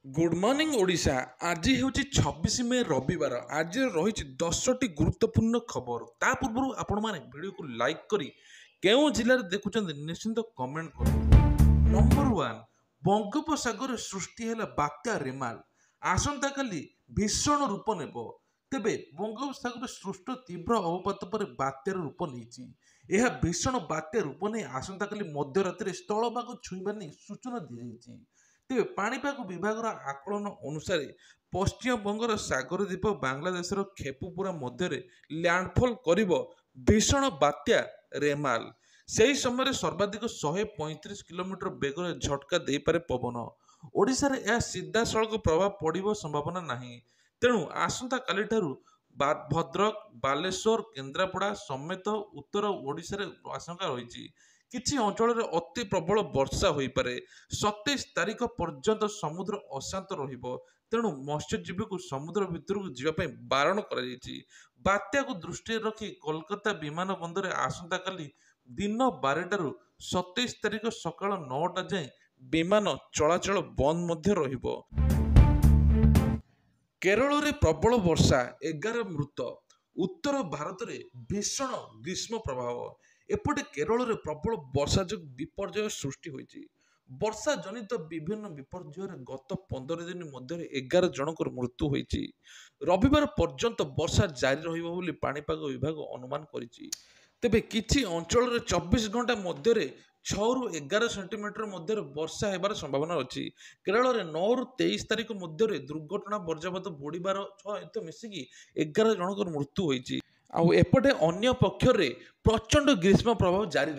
Good morning Odisha. आज हूँ 26 मे रविवार। आज रही 10टी गुरुत्वपूर्ण खबर। ता पूर्व आपण मैंने वीडियो को लाइक करी केउं जिले देखुं निश्चिंत कमेंट कर। नंबर 1, बंगोपसागर सृष्टि है बात्या रेमाल। आसंता काली भीषण रूप नेब। तेबे बंगोपसागर सृष्ट तीव्र अवपात पर बात्यार रूप नहीं। यह भीषण बात्या रूप नहीं आसंता काली मध्यरात्रि स्थलभाग छुईबा नहीं सूचना दी जाइए। तेज पाणीपाग विभाग आकलन अनुसार पश्चिमबंगर सागर द्वीप बांग्लादेशर खेपुपुरा मध्य लैंडफॉल करिब भीषण बात्या रेमाल। से समय सर्वाधिक 135 किलोमीटर बेगर झटका दे पारे पवन। ओडिशा रे यह सीधा सड़क प्रभाव पड़िब संभावना नहीं। तेणु आसंता काली भद्रक बालेश्वर केन्द्रापड़ा समेत उत्तर ओडिशा रे आशंका रही। किछि अंचल अति प्रबल वर्षा हो पारे। 27 तारीख पर्यंत समुद्र अशांत रहिबो। तेणु मत्स्यजीवी को समुद्र भितर को जीवाई बारण कर बात्या को दृष्टि रखी कोलकाता विमान बंदर आसंता काली दिन 12 27 तारीख सकाळ 9टा जाए विमान चलाचल बंद मध्य रहिबो। केरल रे प्रबल वर्षा 11 मृत। उत्तर भारत रे भीषण ग्रीष्म प्रभाव। एपटे केरल रे प्रबल वर्षा जो विपर्यय सृष्टि होइछि। वर्षा जनित विभिन्न विपर्यय गत 15 दिन मध्य 11 जनकर मृत्यु होइछि। रविवार पर्यंत वर्षा जारी रहिबो बोली पाणीपाग विभाग अनुमान करिछि। तेबे किछि अंचल रे 24 घंटा मध्य 6 ରୁ 11 सेंटीमीटर मध्य वर्षा हेबार संभावना अछि। केरल रे 9 ରୁ 23 तारीख मध्य दुर्घटना बर्जावत बुड़ीबार सहित मिसिकी 11 जनकर मृत्यु होइछि। आउ एपटे अन्य पक्षरे प्रचंड ग्रीष्म प्रभाव जारी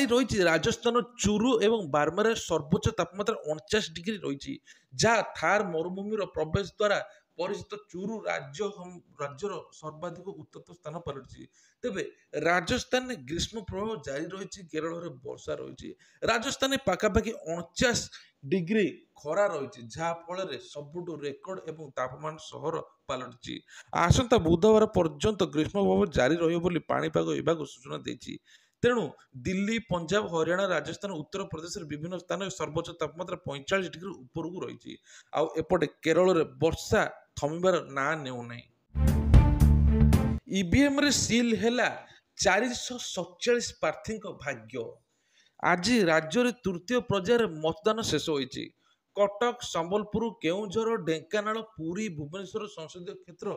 रही राजस्थान चुरू एवं बार्मार सर्वोच्च तापमात्रा 49 डिग्री रही। जहाँ थार मरुभूमि प्रवेश द्वारा परिचित चुरू राज्यर सर्वाधिक उत्तप्त स्थान पलटि। तेबे राजस्थान ग्रीष्म प्रभाव जारी रही। केरल में वर्षा रही। राजस्थान पाखापाखि 49 डिग्री खरा रही जहाँ फल सबुठ रेकर्ड एवं तापमान सहर पलटि। आसंता बुधवार पर्यंत ग्रीष्म प्रभाव जारी रही पाणीपाग विभाग सूचना देछि। तेणु दिल्ली पंजाब हरियाणा राजस्थान उत्तर प्रदेश विभिन्न स्थान सर्वोच्च तापमात्रा 45 डिग्री ऊपर को रही। आउ एपटे केरल रे वर्षा थमिबार ना नेउ नै। ईवीएम रे सील हैला 447 प्रार्थी भाग्य। आज राज्य रे तृतीय पर्यायर मतदान शेष होइछि। कटक संबलपुर केउझर ढेंकानाल पुरी भुवनेश्वर संसदीय क्षेत्र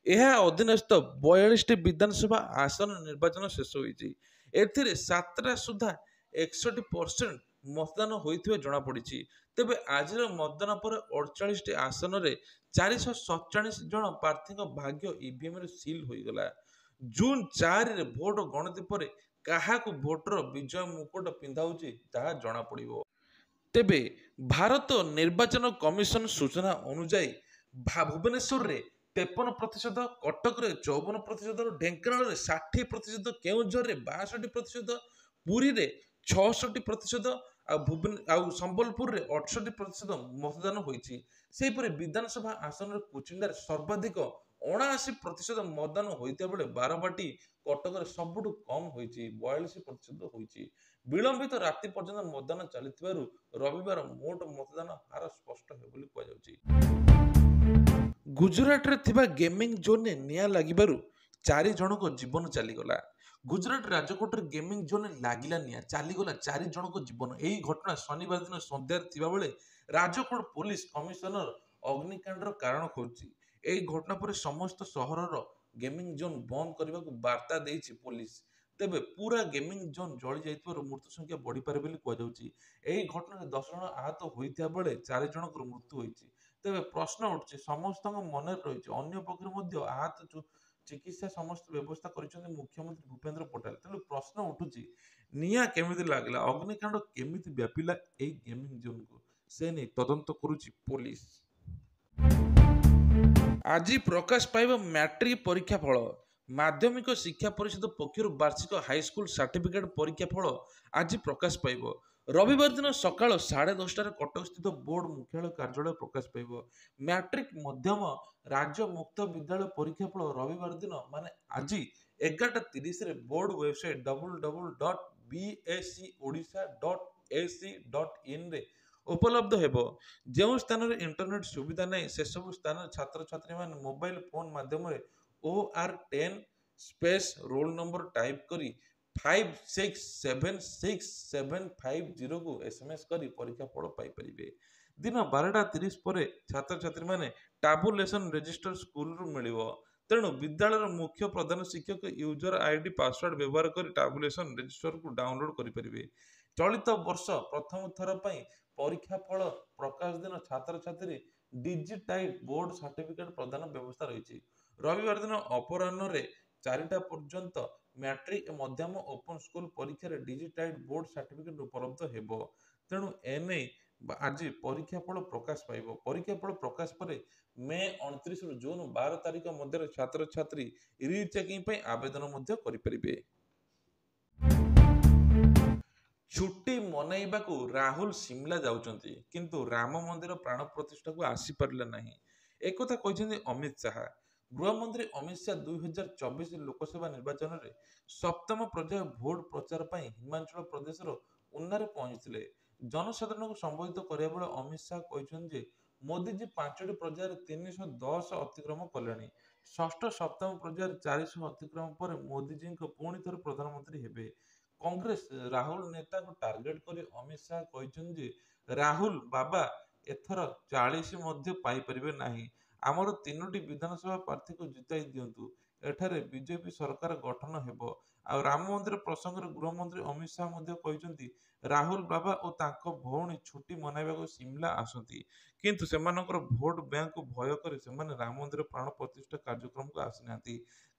यह अधीनस्थ 42 विधानसभा आसन निर्वाचन शेष होइछि। एथिरे 7टा सुधा 61% मतदान होइथिबा जणा पड़िछि। तेबे आज मतदान पर 48 आसन रे 447 जन प्रार्थी भाग्य ईवीएम रे सील होइगला। जून 4 रे भोट गणति पर काहाकु भोटर विजय मुकुट पिंधाउछि ताहा जणा पड़िबो। तेबे भारत निर्वाचन कमिशन सूचना अनुଯାयी भुवनेश्वर रे 53%, कटक रे 54%, ढेंकानाल रे 60%, केउझर रे 62%, पुरी रे 66%, आउ संबलपुर रे 68% मतदान होइछि। सेहिपरि विधानसभा आसन रे कुचिंडा रे सर्वाधिक 79% मतदान होइता बेले बारबाटी कटक रे सबुठु कम होइछि 42% होइछि। विलंबित राति पर्यंत मतदान चलिथिबारु रविवार मोट मतदान हार स्पष्ट हे बोली कुआ जाउछि। गुजरात रे थिबा गेमिंग जोन ने निया लागिबारु 4 जनक जीवन चलीगला। गुजरात राजकोट रे गेमिंग जोन लागिला निया चलीगला 4 जनक जीवन। एही घटना शनिवार दिन संध्यार थिबा बेले राजकोट पुलिस कमिशनर अग्निकांडर कारण खोजि। एही घटना पर समस्त सहरर गेमिंग जोन बंद करने को वार्ता देइछि पुलिस। तेबे पूरा गेमिंग जोन जली जाइथिबारु मृत्यु संख्या बढ़ी पारे बोली कुआ जाउछि। एही घटना रे 10 जन आहत होइथिबा बेले 4 जनकर मृत्यु होइछि। तेबे प्रश्न उठछि समस्त मन रही अन्य पक्ष मध्य आहत चिकित्सा समस्त व्यवस्था करिसेंति मुख्यमंत्री भूपेंद्र पटेल। तेणु प्रश्न उठुछि निया केमिति लागला, अग्निकांड केमिति व्यापिला एही गेमिंग जोन को से नै तदंत करुछि पुलिस। आज प्रकाश पाइब मैट्रिक परीक्षा फल। माध्यमिक शिक्षा परिषद पक्षर वार्षिक हाईस्कूल सर्टिफिकेट परीक्षा फल आज प्रकाश पाइब। रविवार दिन सकाळ 10:30 कटक स्थित बोर्ड मुख्यालय कार्यालय प्रकाश पाइब। मैट्रिक मध्यम राज्य मुक्त विद्यालय परीक्षा फल रविवार दिन माने आज 11:30 रे बोर्ड वेबसाइट www.bscodisha.ac.in रे ଉପଲବ୍ଧ ହେବ। ଯେଉଁ ସ୍ଥାନରେ ଇଣ୍ଟରନେଟ୍ ସୁବିଧା ନାହିଁ ସେସବୁ ସ୍ଥାନରେ ଛାତ୍ରଛାତ୍ରୀମାନେ ମୋବାଇଲ ଫୋନ୍ ମାଧ୍ୟମରେ OR10 space roll number type କରି 56767550କୁ SMS କରି ପରୀକ୍ଷା ଫଳ ପାଇପାରିବେ। ଦିନ 12:30 ପରେ ଛାତ୍ରଛାତ୍ରୀମାନେ ଟାବୁଲେସନ୍ ରେଜିଷ୍ଟର ସ୍କୁଲରୁ ମିଳିବ। ତେଣୁ ବିଦ୍ୟାଳୟର ମୁଖ୍ୟ ପ୍ରଧାନ ଶିକ୍ଷକ ୟୁଜର ଆଇଡି ପାସୱାର୍ଡ ବ୍ୟବହାର କରି ଟାବୁଲେସନ୍ ରେଜିଷ୍ଟରକୁ ଡାଉନଲୋଡ କରିପାରିବେ। ଚଳିତ ବର୍ଷ ପ୍ରଥମ ଥର ପାଇଁ ପରୀକ୍ଷା ଫଳ ପ୍ରକାଶ ଦିନ ଛାତ୍ରଛାତ୍ରୀ ଡିଜିଟାଇଡ୍ ବୋର୍ଡ ସାର୍ଟିଫିକେଟ ପ୍ରଦାନ ବ୍ୟବସ୍ଥା ରହିଛି। ରବିବାର ଦିନ ଅପରାହ୍ନରେ 4ଟା ପର୍ଯ୍ୟନ୍ତ ମ୍ୟାଟ୍ରିକ ମଧ୍ୟମ ଓପନ ସ୍କୁଲ ପରୀକ୍ଷାରେ ଡିଜିଟାଇଡ୍ ବୋର୍ଡ ସାର୍ଟିଫିକେଟ ଉପଲବ୍ଧ ହେବ। ତେଣୁ ଏନେଇ ଆଜି ପରୀକ୍ଷା ଫଳ ପ୍ରକାଶ ପାଇବ। ପରୀକ୍ଷା ଫଳ ପ୍ରକାଶ ପରେ ମେ 29ରୁ ଜୁନ 12 ତାରିଖ ମଧ୍ୟରେ ଛାତ୍ରଛାତ୍ରୀ ରିଚେକିଂ ପାଇଁ ଆବେଦନ ମଧ୍ୟ କରିପାରିବେ। ଛୁଟି ମନାଇବାକୁ ରାହୁଲ ସିମଲା ଯାଉଛନ୍ତି, କିନ୍ତୁ ରାମ ମନ୍ଦିର ପ୍ରାଣ ପ୍ରତିଷ୍ଠାକୁ ଆସିପାରିଲେ ନାହିଁ, ଏକଥା କହିଛନ୍ତି ଅମିତ ଶାହା। ଗୃହମନ୍ତ୍ରୀ ଅମିତ ଶାହା 2024 ଲୋକସଭା ନିର୍ବାଚନରେ ସପ୍ତମ ପର୍ଯ୍ୟାୟ ଭୋଟ ପ୍ରଚାର ପାଇଁ ହିମାଚଳ ପ୍ରଦେଶର ଉନାରେ ପହଞ୍ଚିଥିଲେ। ଜନସାଧାରଣଙ୍କୁ ସମ୍ବୋଧିତ କରିବା ବେଳେ ଅମିତ ଶାହା କହିଛନ୍ତି ଯେ ମୋଦିଜୀ 5ଟି ପର୍ଯ୍ୟାୟରେ 310 ଅତିକ୍ରମ କଲେଣି। ଷଷ୍ଠ ସପ୍ତମ ପର୍ଯ୍ୟାୟରେ 400 ଅତିକ୍ରମ ପରେ ମୋଦିଜୀଙ୍କ ପୁଣି ଥରେ ପ୍ରଧାନମନ୍ତ୍ରୀ ହେବେ। କଂଗ୍ରେସ ରାହୁଲ ନେତାଙ୍କୁ ଟାର୍ଗେଟ କରି ଅମିତ ଶାହା କହିଛନ୍ତି ଯେ ରାହୁଲ ବାବା ଏଥର 40 ମଧ୍ୟ ପାଇପାରିବେ ନାହିଁ। ଆମର 3ଟି ବିଧାନସଭା ପ୍ରାର୍ଥୀକୁ ଜିତାଇ ଦିଅନ୍ତୁ, ଏଠାରେ ବିଜେପି ସରକାର ଗଠନ ହେବ। ଆଉ ରାମ ମନ୍ଦିର ପ୍ରସଙ୍ଗରେ ଗୃହମନ୍ତ୍ରୀ ଅମିତ ଶାହା ମଧ୍ୟ କହିଛନ୍ତି ରାହୁଲ ବାବା ଓ ତାଙ୍କ ଭଉଣୀ ଛୁଟି ମନାଇବାକୁ ସିମଲା ଆସନ୍ତି, କିନ୍ତୁ ସେମାନଙ୍କର ଭୋଟ ବ୍ୟାଙ୍କକୁ ଭୟ କରି ସେମାନେ ରାମ ମନ୍ଦିର ପ୍ରାଣ ପ୍ରତିଷ୍ଠା କାର୍ଯ୍ୟକ୍ରମକୁ ଆସିନାହାନ୍ତି।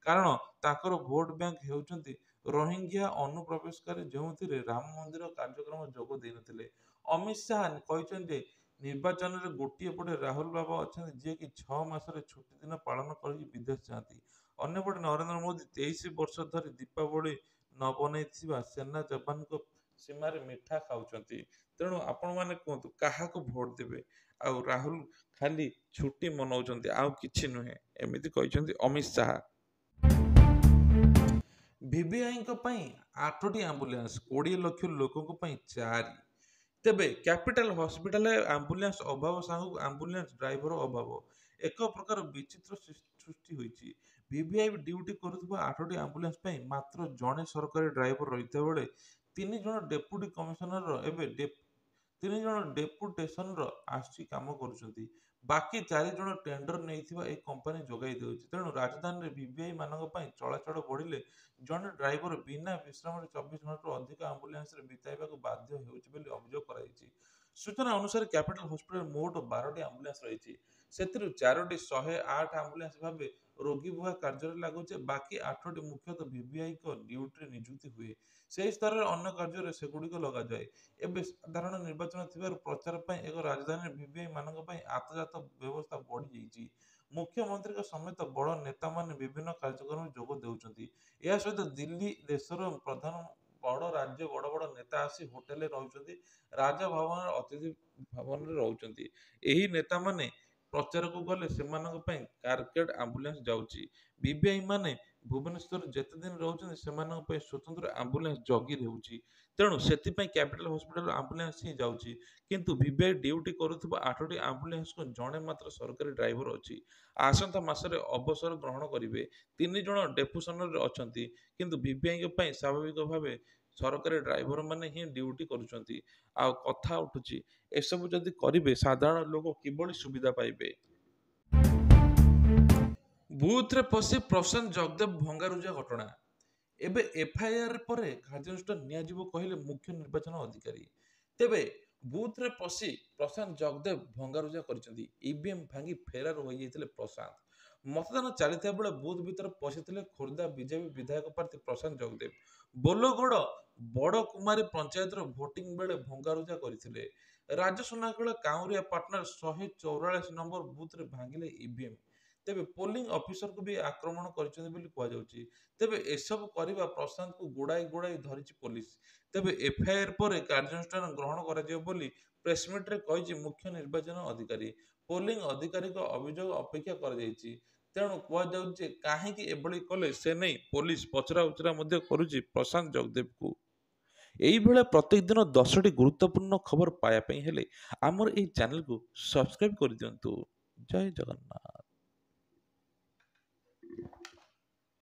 କାରଣ ତାଙ୍କର ଭୋଟ ବ୍ୟାଙ୍କ ହେଉଛନ୍ତି ରୋହିଙ୍ଗ୍ୟା ଅନୁପ୍ରବେଶକାରୀ, ଯେଉଁଥିରେ ରାମ ମନ୍ଦିର କାର୍ଯ୍ୟକ୍ରମ ଯୋଗ ଦେଇନଥିଲେ। ଅମିତ ଶାହା କହିଛନ୍ତି ଯେ ନିର୍ବାଚନରେ ଗୋଟିଏ ପଟେ ରାହୁଲ ବାବା ଅଛନ୍ତି, ଯିଏକି 6 ମାସରେ ଛୁଟି ଦିନ ପାଳନ କରି ବିଦେଶ ଯାଆନ୍ତି। ଅନ୍ୟପଟେ ନରେନ୍ଦ୍ର ମୋଦି 23 ବର୍ଷ ଧରି ଦୀପାବଳି ନ ବନାଇଥିବା ସେନା ଯବାନଙ୍କ ସୀମାରେ ମିଠା ଖାଉଛନ୍ତି। ତେଣୁ ଆପଣମାନେ କୁହନ୍ତୁ କାହାକୁ ଭୋଟ ଦେବେ? ଆଉ ରାହୁଲ ଖାଲି ଛୁଟି ମନାଉଛନ୍ତି, ଆଉ କିଛି ନୁହେଁ, ଏମିତି କହିଛନ୍ତି ଅମିତ ଶାହା। ଭିଭିଆଇଙ୍କ ପାଇଁ 8ଟି ଆମ୍ବୁଲାନ୍ସ, 20 ଲକ୍ଷ ଲୋକଙ୍କ ପାଇଁ 4। ତେବେ କ୍ୟାପିଟାଲ ହସ୍ପିଟାଲରେ ଆମ୍ବୁଲାନ୍ସ ଅଭାବ ସାଙ୍ଗକୁ ଆମ୍ବୁଲାନ୍ସ ଡ୍ରାଇଭର ଅଭାବ, ଏକ ପ୍ରକାର ବିଚିତ୍ର ସୃଷ୍ଟି ହୋଇଛି। ଭିଭିଆଇ ଡ୍ୟୁଟି କରୁଥିବା 8ଟି ଆମ୍ବୁଲାନ୍ସ ପାଇଁ ମାତ୍ର ଜଣେ ସରକାରୀ ଡ୍ରାଇଭର ରହିଥିବା ବେଳେ 3 ଜଣ ଡେପୁଟି କମିଶନର ଏବେ 3 ଜଣ ଡେପୁଟେସନର ଆସି କାମ କରୁଛନ୍ତି। ବାକି 4 ଜଣ ଟେଣ୍ଡର ନେଇଥିବା ଏହି କମ୍ପାନୀ ଯୋଗାଇ ଦେଉଛି। ତେଣୁ ରାଜଧାନୀରେ ଭିଭିଆଇ ମାନଙ୍କ ପାଇଁ ଚଳାଚଳ ବଢ଼ିଲେ ଜଣେ ଡ୍ରାଇଭର ବିନା ବିଶ୍ରାମରେ 24 ଘଣ୍ଟାରୁ ଅଧିକ ଆମ୍ବୁଲାନ୍ସରେ ବିତାଇବାକୁ ବାଧ୍ୟ ହେଉଛି ବୋଲି ଅଭିଯୋଗ କରାଯାଇଛି। ସୂଚନା ଅନୁସାରେ କ୍ୟାପିଟାଲ ହସ୍ପିଟାଲରେ ମୋଟ 12ଟି ଆମ୍ବୁଲାନ୍ସ ରହିଛି। ସେଥିରୁ 4ଟି 108 ଆମ୍ବୁଲାନ୍ସ ଭାବେ ରୋଗୀ ବୁହା କାର୍ଯ୍ୟରେ ଲାଗୁଛି। ବାକି 8ଟି ମୁଖ୍ୟତଃ ଭିଭିଆଇଙ୍କ ଡ୍ୟୁଟିରେ ନିଯୁକ୍ତି ହୁଏ। ସେହି ସ୍ତରରେ ଅନ୍ୟ କାର୍ଯ୍ୟରେ ସେଗୁଡ଼ିକ ଲଗାଯାଏ। ଏବେ ସାଧାରଣ ନିର୍ବାଚନ ଥିବାରୁ ପ୍ରଚାର ପାଇଁ ଏକ ରାଜଧାନୀରେ ଭିଭିଆଇ ମାନଙ୍କ ପାଇଁ ଆତଯାତ ବ୍ୟବସ୍ଥା ବଢ଼ିଯାଇଛି। ମୁଖ୍ୟମନ୍ତ୍ରୀଙ୍କ ସମେତ ବଡ଼ ନେତାମାନେ ବିଭିନ୍ନ କାର୍ଯ୍ୟକ୍ରମରେ ଯୋଗ ଦେଉଛନ୍ତି। ଏହା ସହିତ ଦିଲ୍ଲୀ ଦେଶର ପ୍ରଧାନ ବଡ଼ ରାଜ୍ୟ ବଡ଼ ବଡ଼ ନେତା ଆସି ହୋଟେଲରେ ରହୁଛନ୍ତି, ରାଜଭବନର ଅତିଥି ଭବନରେ ରହୁଛନ୍ତି। ଏହି ନେତାମାନେ ପ୍ରଚାରକୁ ଗଲେ ସେମାନଙ୍କ ପାଇଁ କାରକେଡ୍ ଆମ୍ବୁଲାନ୍ସ ଯାଉଛି। ଭିଭିଆଇ ମାନେ ଭୁବନେଶ୍ୱରରେ ଯେତେ ଦିନ ରହୁଛନ୍ତି ସେମାନଙ୍କ ପାଇଁ ସ୍ୱତନ୍ତ୍ର ଆମ୍ବୁଲାନ୍ସ ଜଗି ରହୁଛି। ତେଣୁ ସେଥିପାଇଁ କ୍ୟାପିଟାଲ ହସ୍ପିଟାଲ ଆମ୍ବୁଲାନ୍ସ ହିଁ ଯାଉଛି। କିନ୍ତୁ ଭିଭିଆଇ ଡ୍ୟୁଟି କରୁଥିବା 8ଟି ଆମ୍ବୁଲାନ୍ସକୁ ଜଣେ ମାତ୍ର ସରକାରୀ ଡ୍ରାଇଭର ଅଛି। ଆସନ୍ତା ମାସରେ ଅବସର ଗ୍ରହଣ କରିବେ। 3 ଜଣ ଡେପୁସନରେ ଅଛନ୍ତି, କିନ୍ତୁ ଭିଭିଆଇଙ୍କ ପାଇଁ ସ୍ୱାଭାବିକ ଭାବେ ସରକାରୀ ଡ୍ରାଇଭର ମାନେ ହିଁ ଡ୍ୟୁଟି କରୁଛନ୍ତି। ଆଉ କଥା ଉଠୁଛି, ଏସବୁ ଯଦି କରିବେ ସାଧାରଣ ଲୋକ କିଭଳି ସୁବିଧା ପାଇବେ? ବୁଥରେ ପଶି ପ୍ରଶାନ୍ତ ଜଗଦେବ ଭଙ୍ଗାରୁଜା ଘଟଣା। ଏବେ ଏଫଆଇଆର ପରେ କାର୍ଯ୍ୟାନୁଷ୍ଠାନ ନିଆଯିବ କହିଲେ ମୁଖ୍ୟ ନିର୍ବାଚନ ଅଧିକାରୀ। ତେବେ ବୁଥରେ ପଶି ପ୍ରଶାନ୍ତ ଜଗଦେବ ଭଙ୍ଗାରୁଜା କରିଛନ୍ତି। ଇଭିଏମ୍ ଭାଙ୍ଗି ଫେରାର ହୋଇଯାଇଥିଲେ ପ୍ରଶାନ୍ତ। ମତଦାନ ଚାଲିଥିବା ବେଳେ ବୁଥ୍ ଭିତରେ ପଶିଥିଲେ ଖୋର୍ଦ୍ଧା ବିଜେପି ବିଧାୟକ ପ୍ରାର୍ଥୀ ପ୍ରଶାନ୍ତ ଜଗଦେବ। ବୋଲଗଡ଼ ବଡ଼କୁମାରୀ ପଞ୍ଚାୟତର ଭୋଟିଂ ବେଳେ ଭଙ୍ଗାରୁଜା କରିଥିଲେ। ରାଜସୁନାଖେଳ କାଉଁରିଆ ପାଟଣାର 144 ନମ୍ବର ବୁଥରେ ଭାଙ୍ଗିଲେ ଇଭିଏମ୍। ତେବେ ପୋଲିଂ ଅଫିସରକୁ ବି ଆକ୍ରମଣ କରିଛନ୍ତି ବୋଲି କୁହାଯାଉଛି। ତେବେ ଏସବୁ କରିବା ପ୍ରଶାନ୍ତକୁ ଗୋଡ଼ାଇ ଧରିଛି ପୋଲିସ। ତେବେ ଏଫଆଇଆର ପରେ କାର୍ଯ୍ୟାନୁଷ୍ଠାନ ଗ୍ରହଣ କରାଯିବ ବୋଲି ପ୍ରେସମିଟରେ କହିଛି ମୁଖ୍ୟ ନିର୍ବାଚନ ଅଧିକାରୀ। ପୋଲିଂ ଅଧିକାରୀଙ୍କ ଅଭିଯୋଗ ଅପେକ୍ଷା କରାଯାଇଛି। ତେଣୁ କୁହାଯାଉଛି ଯେ କାହିଁକି ଏଭଳି କଲେ ସେ ନେଇ ପୋଲିସ ପଚରାଉଚରା ମଧ୍ୟ କରୁଛି ପ୍ରଶାନ୍ତ ଜଗଦେବଙ୍କୁ। এইଭଳିଆ ପ୍ରତ୍ୟେକ ଦିନ 10ଟି ଗୁରୁତ୍ୱପୂର୍ଣ୍ଣ ଖବର ପାଇବା ପାଇଁ ହେଲେ ଆମର ଏହି ଚ୍ୟାନେଲକୁ ସବସ୍କ୍ରାଇବ୍ କରିଦିଅନ୍ତୁ। ଜୟ ଜଗନ୍ନାଥ।